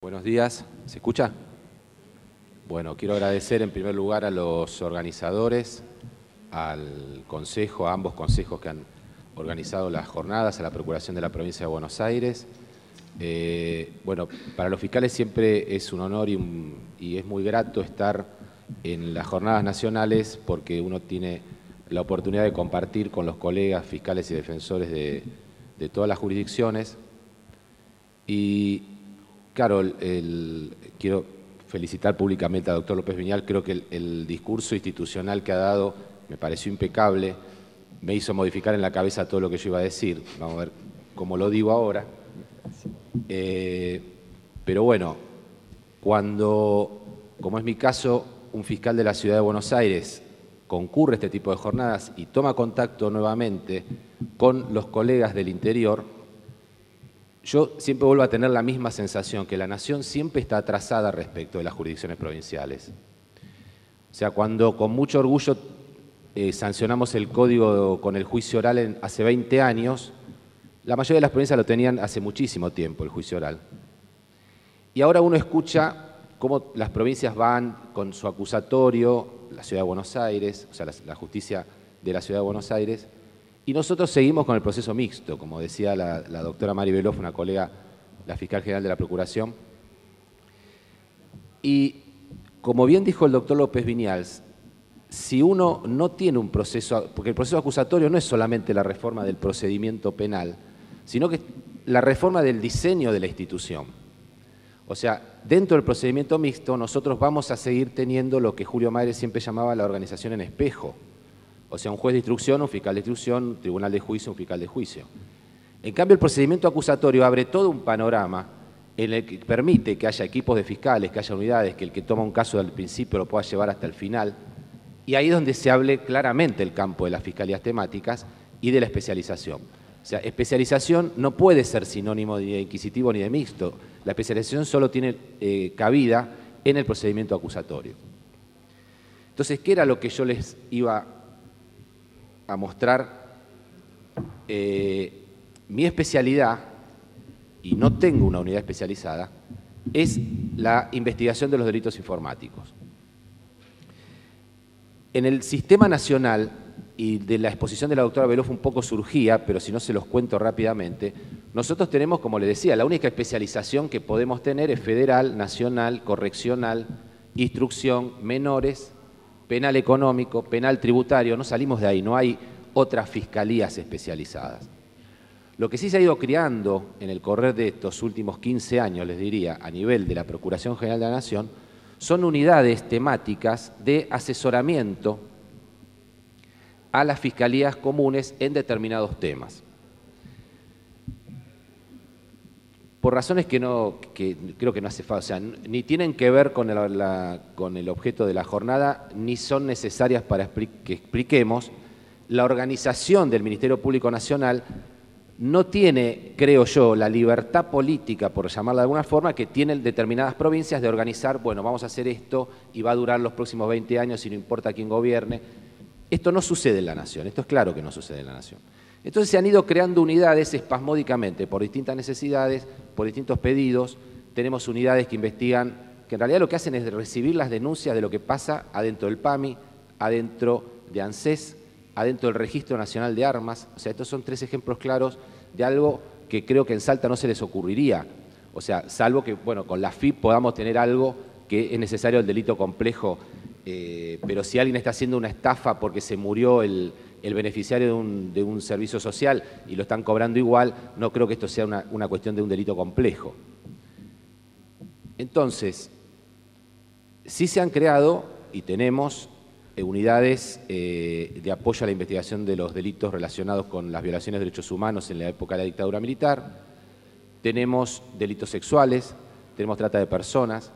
Buenos días, ¿se escucha? Bueno, quiero agradecer en primer lugar a los organizadores, al Consejo, a ambos consejos que han organizado las jornadas, a la Procuración de la Provincia de Buenos Aires. Bueno, para los fiscales siempre es un honor y es muy grato estar en las jornadas nacionales porque uno tiene la oportunidad de compartir con los colegas fiscales y defensores de todas las jurisdicciones. Y claro, quiero felicitar públicamente al doctor López Viñals. Creo que el discurso institucional que ha dado me pareció impecable, me hizo modificar en la cabeza todo lo que yo iba a decir. Vamos a ver cómo lo digo ahora. Pero bueno, cuando, como es mi caso, un fiscal de la Ciudad de Buenos Aires concurre a este tipo de jornadas y toma contacto nuevamente con los colegas del interior, yo siempre vuelvo a tener la misma sensación, que la nación siempre está atrasada respecto de las jurisdicciones provinciales. O sea, cuando con mucho orgullo sancionamos el código con el juicio oral hace 20 años, la mayoría de las provincias lo tenían hace muchísimo tiempo, el juicio oral. Y ahora uno escucha cómo las provincias van con su acusatorio, la Ciudad de Buenos Aires, o sea, la justicia de la Ciudad de Buenos Aires, y nosotros seguimos con el proceso mixto, como decía la doctora Mari Beloff, una colega, la fiscal general de la Procuración. Y como bien dijo el doctor López Viñals, si uno no tiene un proceso, porque el proceso acusatorio no es solamente la reforma del procedimiento penal, sino que es la reforma del diseño de la institución. O sea, dentro del procedimiento mixto nosotros vamos a seguir teniendo lo que Julio Maire siempre llamaba la organización en espejo. O sea, un juez de instrucción, un fiscal de instrucción, un tribunal de juicio, un fiscal de juicio. En cambio, el procedimiento acusatorio abre todo un panorama en el que permite que haya equipos de fiscales, que haya unidades, que el que toma un caso del principio lo pueda llevar hasta el final. Y ahí es donde se hable claramente el campo de las fiscalías temáticas y de la especialización. O sea, especialización no puede ser sinónimo ni de inquisitivo ni de mixto. La especialización solo tiene cabida en el procedimiento acusatorio. Entonces, ¿qué era lo que yo les iba a mostrar? Mi especialidad, y no tengo una unidad especializada, es la investigación de los delitos informáticos. En el sistema nacional, y de la exposición de la doctora Beloff un poco surgía, pero si no se los cuento rápidamente, nosotros tenemos, como les decía, la única especialización que podemos tener es federal, nacional, correccional, instrucción, menores, penal económico, penal tributario. No salimos de ahí, no hay otras fiscalías especializadas. Lo que sí se ha ido creando en el correr de estos últimos 15 años, les diría, a nivel de la Procuración General de la Nación, son unidades temáticas de asesoramiento a las fiscalías comunes en determinados temas. Por razones que creo que no hace falta, o sea, ni tienen que ver con el objeto de la jornada, ni son necesarias para que expliquemos, la organización del Ministerio Público Nacional no tiene, creo yo, la libertad política, por llamarla de alguna forma, que tienen determinadas provincias de organizar, bueno, vamos a hacer esto y va a durar los próximos 20 años y no importa quién gobierne. Esto no sucede en la Nación, esto es claro que no sucede en la Nación. Entonces se han ido creando unidades espasmódicamente por distintas necesidades, por distintos pedidos. Tenemos unidades que investigan, que en realidad lo que hacen es recibir las denuncias de lo que pasa adentro del PAMI, adentro de ANSES, adentro del Registro Nacional de Armas. O sea, estos son 3 ejemplos claros de algo que creo que en Salta no se les ocurriría. O sea, salvo que, bueno, con la FIP podamos tener algo que es necesario el delito complejo. Pero si alguien está haciendo una estafa porque se murió el beneficiario de un servicio social y lo están cobrando igual, no creo que esto sea una cuestión de un delito complejo. Entonces, sí se han creado y tenemos unidades de apoyo a la investigación de los delitos relacionados con las violaciones de derechos humanos en la época de la dictadura militar. Tenemos delitos sexuales, tenemos trata de personas,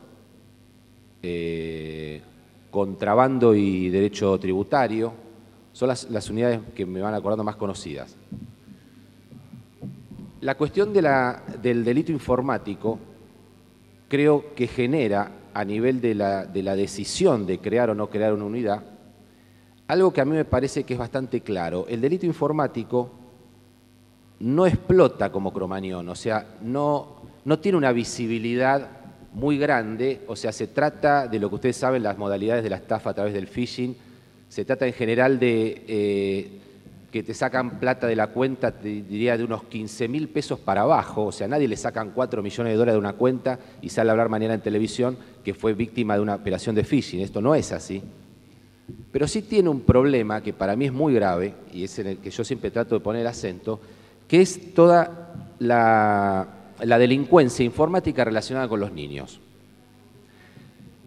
contrabando y derecho tributario, son las unidades que me van acordando más conocidas. La cuestión del delito informático creo que genera, a nivel de la decisión de crear o no crear una unidad, algo que a mí me parece que es bastante claro. El delito informático no explota como Cromañón, o sea, no tiene una visibilidad muy grande, o sea, se trata de lo que ustedes saben, las modalidades de la estafa a través del phishing, se trata en general de que te sacan plata de la cuenta, te diría de unos 15.000 pesos para abajo, o sea, nadie le sacan 4 millones de dólares de una cuenta y sale a hablar mañana en televisión que fue víctima de una operación de phishing. Esto no es así. Pero sí tiene un problema que para mí es muy grave, y es en el que yo siempre trato de poner acento, que es toda la delincuencia informática relacionada con los niños.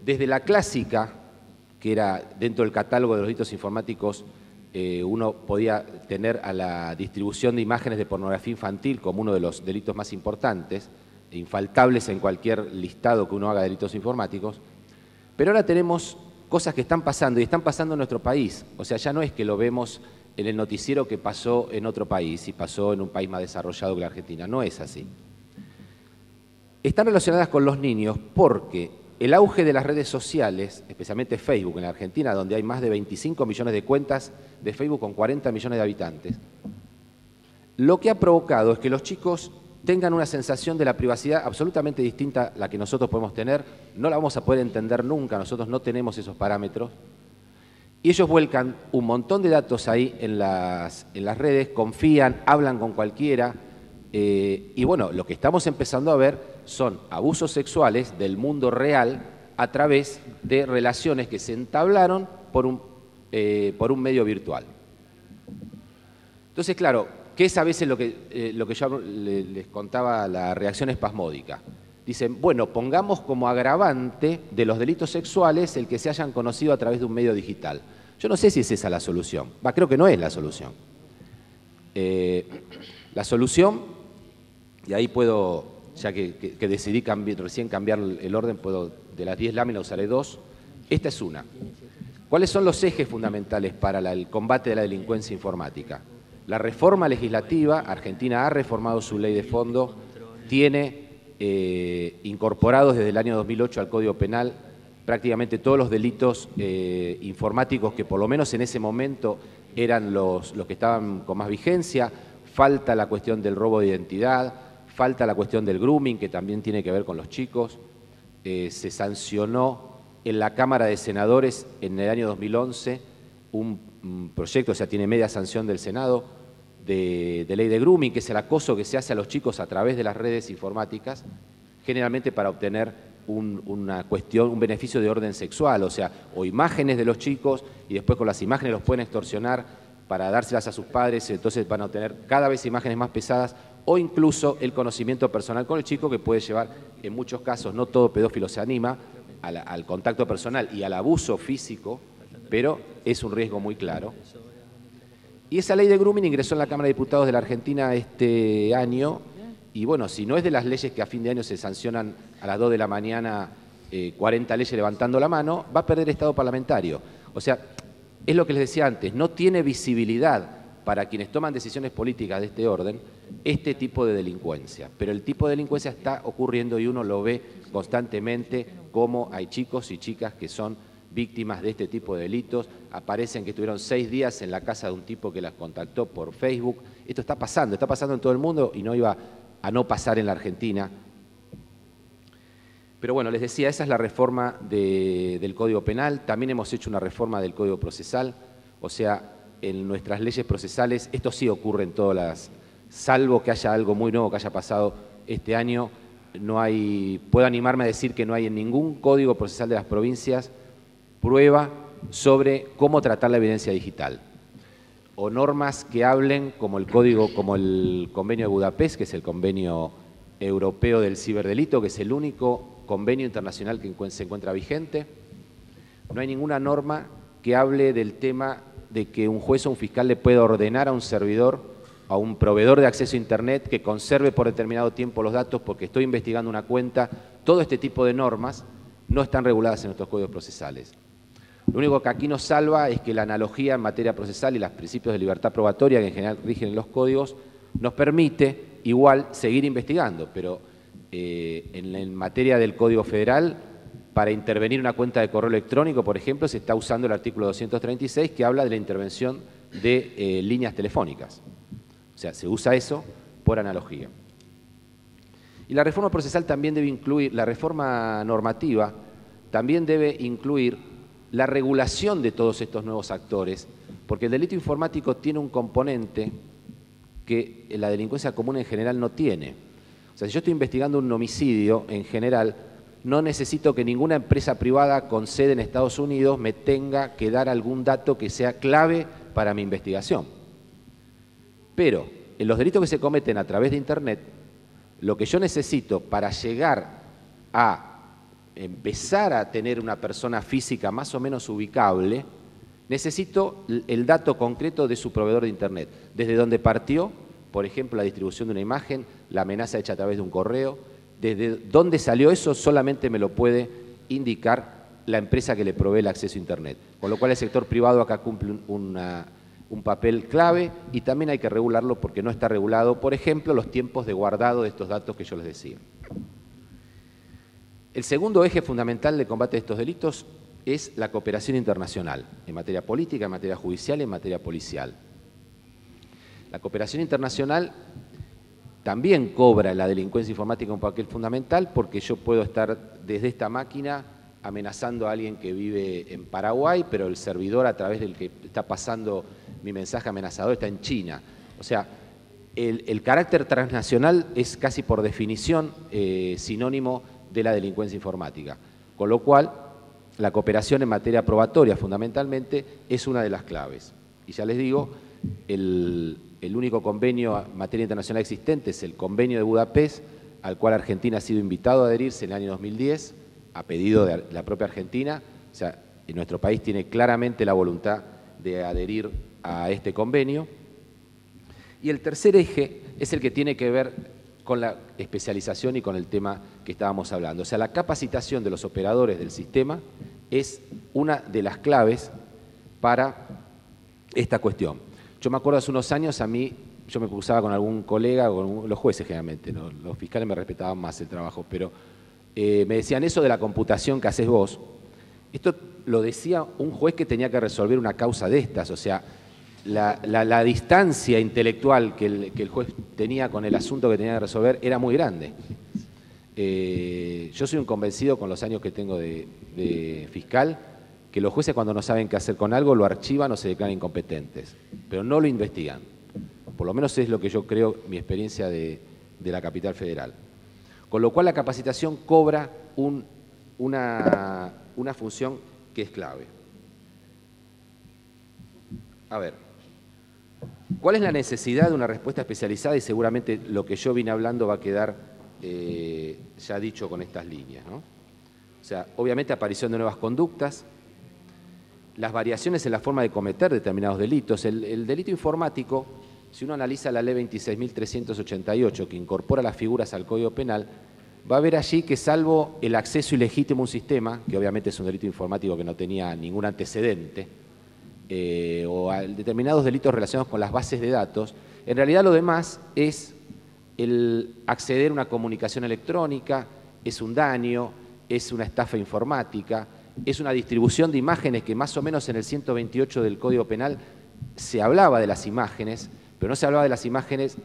Desde la clásica, que era dentro del catálogo de los delitos informáticos, uno podía tener a la distribución de imágenes de pornografía infantil como uno de los delitos más importantes, infaltables en cualquier listado que uno haga de delitos informáticos, pero ahora tenemos cosas que están pasando y están pasando en nuestro país. O sea, ya no es que lo vemos en el noticiero que pasó en otro país y pasó en un país más desarrollado que la Argentina, no es así. Están relacionadas con los niños porque el auge de las redes sociales, especialmente Facebook en la Argentina, donde hay más de 25 millones de cuentas de Facebook con 40 millones de habitantes, lo que ha provocado es que los chicos tengan una sensación de la privacidad absolutamente distinta a la que nosotros podemos tener. No la vamos a poder entender nunca, nosotros no tenemos esos parámetros. Y ellos vuelcan un montón de datos ahí en las redes, confían, hablan con cualquiera. Y bueno, lo que estamos empezando a ver son abusos sexuales del mundo real a través de relaciones que se entablaron por un medio virtual. Entonces, claro, que es a veces lo que yo les contaba, la reacción espasmódica. Dicen, bueno, pongamos como agravante de los delitos sexuales el que se hayan conocido a través de un medio digital. Yo no sé si es esa la solución. Creo que no es la solución. La solución, y ahí puedo, ya que decidí recién cambiar el orden, de las 10 láminas usaré 2. Esta es una. ¿Cuáles son los ejes fundamentales para el combate de la delincuencia informática? La reforma legislativa, Argentina ha reformado su ley de fondo, tiene incorporados desde el año 2008 al Código Penal prácticamente todos los delitos informáticos que por lo menos en ese momento eran los que estaban con más vigencia. Falta la cuestión del robo de identidad, falta la cuestión del grooming, que también tiene que ver con los chicos. Se sancionó en la Cámara de Senadores en el año 2011 un proyecto, o sea, tiene media sanción del Senado, de ley de grooming, que es el acoso que se hace a los chicos a través de las redes informáticas, generalmente para obtener un beneficio de orden sexual, o sea, o imágenes de los chicos y después con las imágenes los pueden extorsionar para dárselas a sus padres, entonces van a obtener cada vez imágenes más pesadas, o incluso el conocimiento personal con el chico, que puede llevar, en muchos casos, no todo pedófilo se anima, al contacto personal y al abuso físico, pero es un riesgo muy claro. Y esa ley de grooming ingresó en la Cámara de Diputados de la Argentina este año, y bueno, si no es de las leyes que a fin de año se sancionan a las 2 de la mañana 40 leyes levantando la mano, va a perder estado parlamentario. O sea, es lo que les decía antes, no tiene visibilidad para quienes toman decisiones políticas de este orden este tipo de delincuencia. Pero el tipo de delincuencia está ocurriendo y uno lo ve constantemente, como hay chicos y chicas que son víctimas de este tipo de delitos, aparecen que estuvieron 6 días en la casa de un tipo que las contactó por Facebook. Esto está pasando en todo el mundo y no iba a no pasar en la Argentina. Pero bueno, les decía, esa es la reforma del Código Penal. También hemos hecho una reforma del Código Procesal, o sea, en nuestras leyes procesales, esto sí ocurre en todas las, salvo que haya algo muy nuevo que haya pasado este año, no hay, puedo animarme a decir que no hay en ningún Código Procesal de las provincias prueba sobre cómo tratar la evidencia digital, o normas que hablen como el Convenio de Budapest, que es el Convenio Europeo del Ciberdelito, que es el único convenio internacional que se encuentra vigente. No hay ninguna norma que hable del tema de que un juez o un fiscal le pueda ordenar a un servidor, a un proveedor de acceso a Internet, que conserve por determinado tiempo los datos porque estoy investigando una cuenta. Todo este tipo de normas no están reguladas en nuestros códigos procesales. Lo único que aquí nos salva es que la analogía en materia procesal y los principios de libertad probatoria que en general rigen en los códigos nos permite igual seguir investigando, pero en materia del Código Federal, para intervenir una cuenta de correo electrónico, por ejemplo, se está usando el artículo 236 que habla de la intervención de líneas telefónicas. O sea, se usa eso por analogía. Y la reforma procesal también debe incluir, la reforma normativa también debe incluir la regulación de todos estos nuevos actores, porque el delito informático tiene un componente que la delincuencia común en general no tiene. O sea, si yo estoy investigando un homicidio en general, no necesito que ninguna empresa privada con sede en Estados Unidos me tenga que dar algún dato que sea clave para mi investigación. Pero en los delitos que se cometen a través de Internet, lo que yo necesito para llegar a empezar a tener una persona física más o menos ubicable, necesito el dato concreto de su proveedor de Internet, desde donde partió, por ejemplo, la distribución de una imagen, la amenaza hecha a través de un correo, desde dónde salió eso solamente me lo puede indicar la empresa que le provee el acceso a Internet. Con lo cual el sector privado acá cumple un papel clave y también hay que regularlo porque no está regulado, por ejemplo, los tiempos de guardado de estos datos que yo les decía. El segundo eje fundamental de combate a estos delitos es la cooperación internacional, en materia política, en materia judicial y en materia policial. La cooperación internacional también cobra en la delincuencia informática un papel fundamental porque yo puedo estar desde esta máquina amenazando a alguien que vive en Paraguay, pero el servidor a través del que está pasando mi mensaje amenazador está en China. O sea, el carácter transnacional es casi por definición sinónimo de la delincuencia informática, con lo cual la cooperación en materia probatoria fundamentalmente es una de las claves. Y ya les digo, el único convenio en materia internacional existente es el Convenio de Budapest, al cual Argentina ha sido invitado a adherirse en el año 2010, a pedido de la propia Argentina. O sea, nuestro país tiene claramente la voluntad de adherir a este convenio. Y el tercer eje es el que tiene que ver con la especialización y con el tema que estábamos hablando. O sea, la capacitación de los operadores del sistema es una de las claves para esta cuestión. Yo me acuerdo hace unos años, yo me cruzaba con algún colega, con los jueces generalmente, ¿no? Los fiscales me respetaban más el trabajo, pero me decían eso de la computación que haces vos. Esto lo decía un juez que tenía que resolver una causa de estas, o sea, la distancia intelectual que el juez tenía con el asunto que tenía que resolver era muy grande. Yo soy un convencido con los años que tengo de fiscal, que los jueces cuando no saben qué hacer con algo lo archivan o se declaran incompetentes, pero no lo investigan. Por lo menos es lo que yo creo, mi experiencia de la capital federal. Con lo cual la capacitación cobra una función que es clave. A ver, ¿cuál es la necesidad de una respuesta especializada? Y seguramente lo que yo vine hablando va a quedar ya dicho con estas líneas, ¿no? O sea, obviamente aparición de nuevas conductas, las variaciones en la forma de cometer determinados delitos. El delito informático, si uno analiza la ley 26.388, que incorpora las figuras al Código Penal, va a ver allí que salvo el acceso ilegítimo a un sistema, que obviamente es un delito informático que no tenía ningún antecedente, o a determinados delitos relacionados con las bases de datos, en realidad lo demás es el acceder a una comunicación electrónica, es un daño, es una estafa informática, es una distribución de imágenes que más o menos en el 128 del Código Penal se hablaba de las imágenes, pero no se hablaba de las imágenes,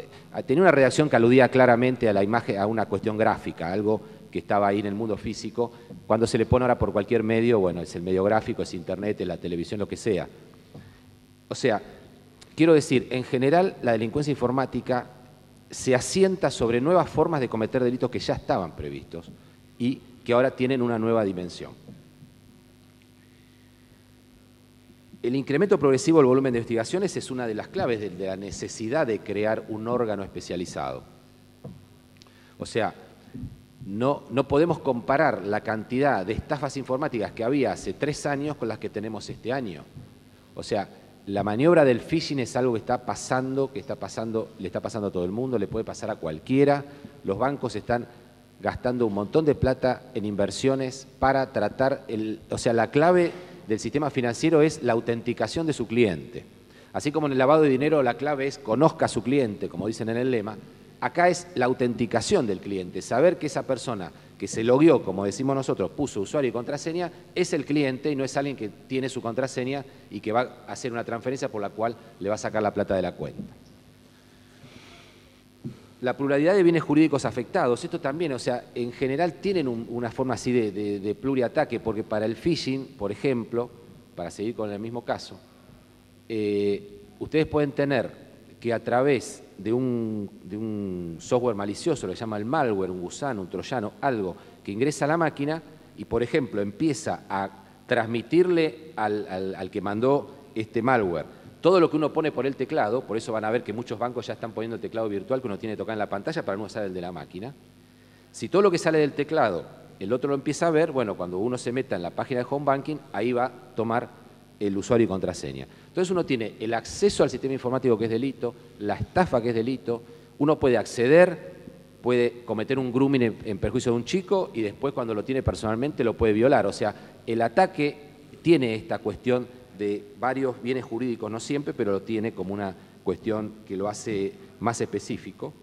tenía una redacción que aludía claramente a la imagen, a una cuestión gráfica, algo que estaba ahí en el mundo físico. Cuando se le pone ahora por cualquier medio, bueno, es el medio gráfico, es internet, es la televisión, lo que sea. O sea, quiero decir, en general la delincuencia informática se asienta sobre nuevas formas de cometer delitos que ya estaban previstos y que ahora tienen una nueva dimensión. El incremento progresivo del volumen de investigaciones es una de las claves de la necesidad de crear un órgano especializado. O sea, no podemos comparar la cantidad de estafas informáticas que había hace 3 años con las que tenemos este año. O sea, la maniobra del phishing es algo que le está pasando a todo el mundo, le puede pasar a cualquiera. Los bancos están gastando un montón de plata en inversiones para tratar, o sea, la clave del sistema financiero es la autenticación de su cliente. Así como en el lavado de dinero la clave es conozca a su cliente, como dicen en el lema, acá es la autenticación del cliente, saber que esa persona que se logueó, como decimos nosotros, puso usuario y contraseña, es el cliente y no es alguien que tiene su contraseña y que va a hacer una transferencia por la cual le va a sacar la plata de la cuenta. La pluralidad de bienes jurídicos afectados, esto también, o sea, en general tienen una forma así de pluriataque, porque para el phishing, por ejemplo, para seguir con el mismo caso, ustedes pueden tener que a través de un software malicioso, lo llama el malware, un gusano, un troyano, algo que ingresa a la máquina y, por ejemplo, empieza a transmitirle al que mandó este malware todo lo que uno pone por el teclado. Por eso van a ver que muchos bancos ya están poniendo el teclado virtual que uno tiene que tocar en la pantalla para no usar el de la máquina. Si todo lo que sale del teclado el otro lo empieza a ver, bueno, cuando uno se meta en la página de Home Banking, ahí va a tomar el usuario y contraseña. Entonces uno tiene el acceso al sistema informático, que es delito, la estafa, que es delito, uno puede acceder, puede cometer un grooming en perjuicio de un chico y después, cuando lo tiene personalmente, lo puede violar. O sea, el ataque tiene esta cuestión de varios bienes jurídicos, no siempre, pero lo tiene como una cuestión que lo hace más específico.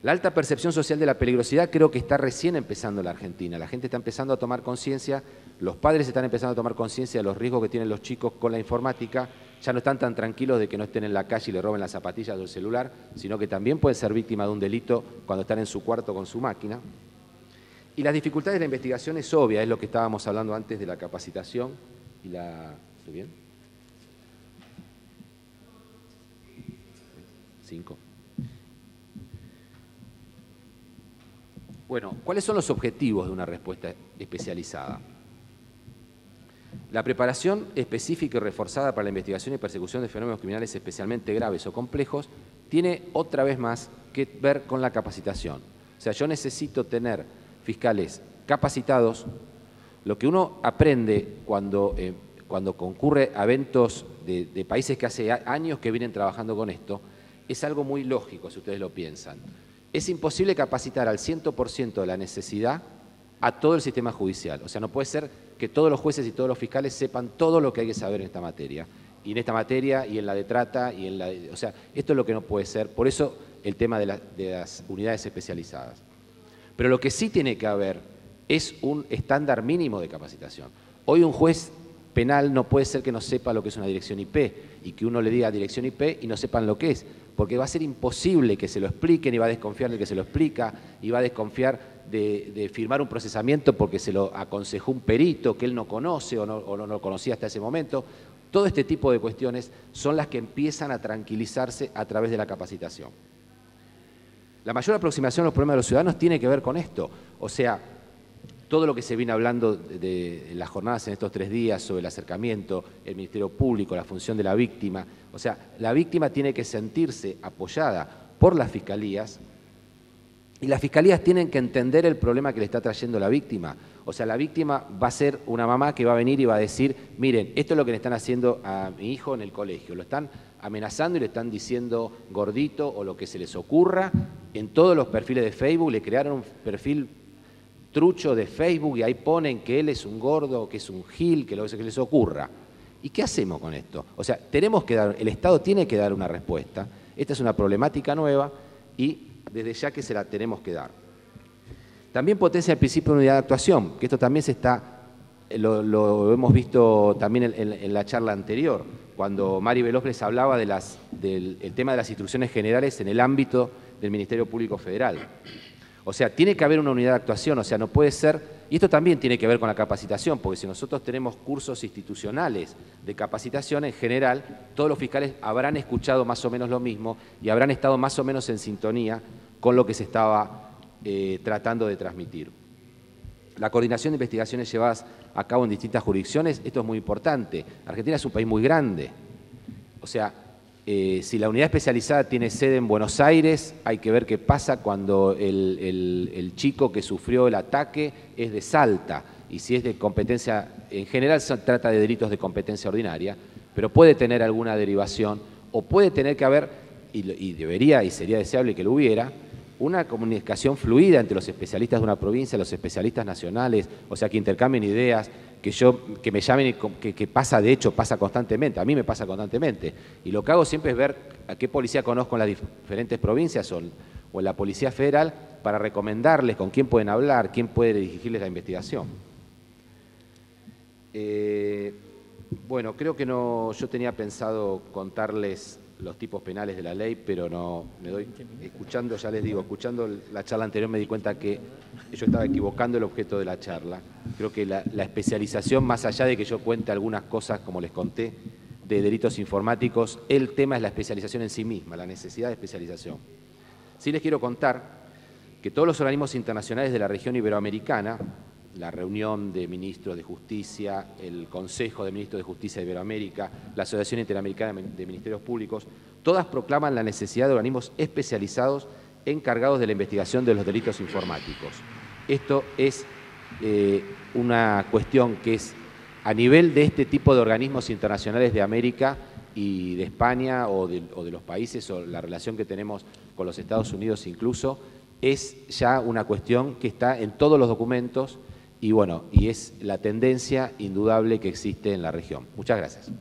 La alta percepción social de la peligrosidad creo que está recién empezando en la Argentina. La gente está empezando a tomar conciencia, los padres están empezando a tomar conciencia de los riesgos que tienen los chicos con la informática. Ya no están tan tranquilos de que no estén en la calle y le roben las zapatillas o el celular, sino que también pueden ser víctimas de un delito cuando están en su cuarto con su máquina. Y las dificultades de la investigación es obvia, es lo que estábamos hablando antes de la capacitación y la... ¿Estoy bien? 5. Bueno, ¿cuáles son los objetivos de una respuesta especializada? La preparación específica y reforzada para la investigación y persecución de fenómenos criminales especialmente graves o complejos tiene otra vez más que ver con la capacitación. O sea, yo necesito tener fiscales capacitados. Lo que uno aprende cuando concurre a eventos de países que hace años que vienen trabajando con esto, es algo muy lógico, si ustedes lo piensan. Es imposible capacitar al 100% de la necesidad a todo el sistema judicial. O sea, no puede ser que todos los jueces y todos los fiscales sepan todo lo que hay que saber en esta materia. Y en esta materia, y en la de trata, y en la de, o sea, esto es lo que no puede ser. Por eso el tema de las unidades especializadas. Pero lo que sí tiene que haber es un estándar mínimo de capacitación. Hoy un juez penal no puede ser que no sepa lo que es una dirección IP y que uno le diga dirección IP y no sepan lo que es, porque va a ser imposible que se lo expliquen y va a desconfiar del que se lo explica y va a desconfiar de firmar un procesamiento porque se lo aconsejó un perito que él no conoce o no lo conocía hasta ese momento. Todo este tipo de cuestiones son las que empiezan a tranquilizarse a través de la capacitación. La mayor aproximación a los problemas de los ciudadanos tiene que ver con esto. O sea, todo lo que se viene hablando de las jornadas en estos 3 días sobre el acercamiento, el Ministerio Público, la función de la víctima. O sea, la víctima tiene que sentirse apoyada por las fiscalías y las fiscalías tienen que entender el problema que le está trayendo la víctima. O sea, la víctima va a ser una mamá que va a venir y va a decir, miren, esto es lo que le están haciendo a mi hijo en el colegio. Lo están amenazando y le están diciendo gordito o lo que se les ocurra. En todos los perfiles de Facebook le crearon un perfil trucho de Facebook y ahí ponen que él es un gordo, que es un gil, que lo que les ocurra. ¿Y qué hacemos con esto? O sea, el Estado tiene que dar una respuesta. Esta es una problemática nueva y desde ya que se la tenemos que dar. También potencia el principio de unidad de actuación, que esto también lo hemos visto también en la charla anterior, cuando Mari Veloz les hablaba del tema de las instrucciones generales en el ámbito del Ministerio Público Federal. O sea, tiene que haber una unidad de actuación, o sea, no puede ser, y esto también tiene que ver con la capacitación, porque si nosotros tenemos cursos institucionales de capacitación, en general, todos los fiscales habrán escuchado más o menos lo mismo y habrán estado más o menos en sintonía con lo que se estaba tratando de transmitir. La coordinación de investigaciones llevadas a cabo en distintas jurisdicciones, esto es muy importante. Argentina es un país muy grande, o sea, si la unidad especializada tiene sede en Buenos Aires, hay que ver qué pasa cuando el chico que sufrió el ataque es de Salta. Y si es de competencia, en general se trata de delitos de competencia ordinaria, pero puede tener alguna derivación o puede tener que haber, y debería y sería deseable que lo hubiera, una comunicación fluida entre los especialistas de una provincia, los especialistas nacionales, o sea, que intercambien ideas, que me llamen, que pasa, de hecho, pasa constantemente, a mí me pasa constantemente. Y lo que hago siempre es ver a qué policía conozco en las diferentes provincias o en la Policía Federal para recomendarles con quién pueden hablar, quién puede dirigirles la investigación. Bueno, creo que no, yo tenía pensado contarles los tipos penales de la ley, pero no me doy, escuchando, ya les digo, escuchando la charla anterior me di cuenta que yo estaba equivocando el objeto de la charla. Creo que la especialización, más allá de que yo cuente algunas cosas, como les conté, de delitos informáticos, el tema es la especialización en sí misma, la necesidad de especialización. Sí les quiero contar que todos los organismos internacionales de la región iberoamericana, la reunión de ministros de justicia, el Consejo de Ministros de Justicia de Iberoamérica, la Asociación Interamericana de Ministerios Públicos, todas proclaman la necesidad de organismos especializados encargados de la investigación de los delitos informáticos. Esto es una cuestión que es a nivel de este tipo de organismos internacionales de América y de España o de los países, o la relación que tenemos con los Estados Unidos incluso, es ya una cuestión que está en todos los documentos y bueno, y es la tendencia indudable que existe en la región. Muchas gracias.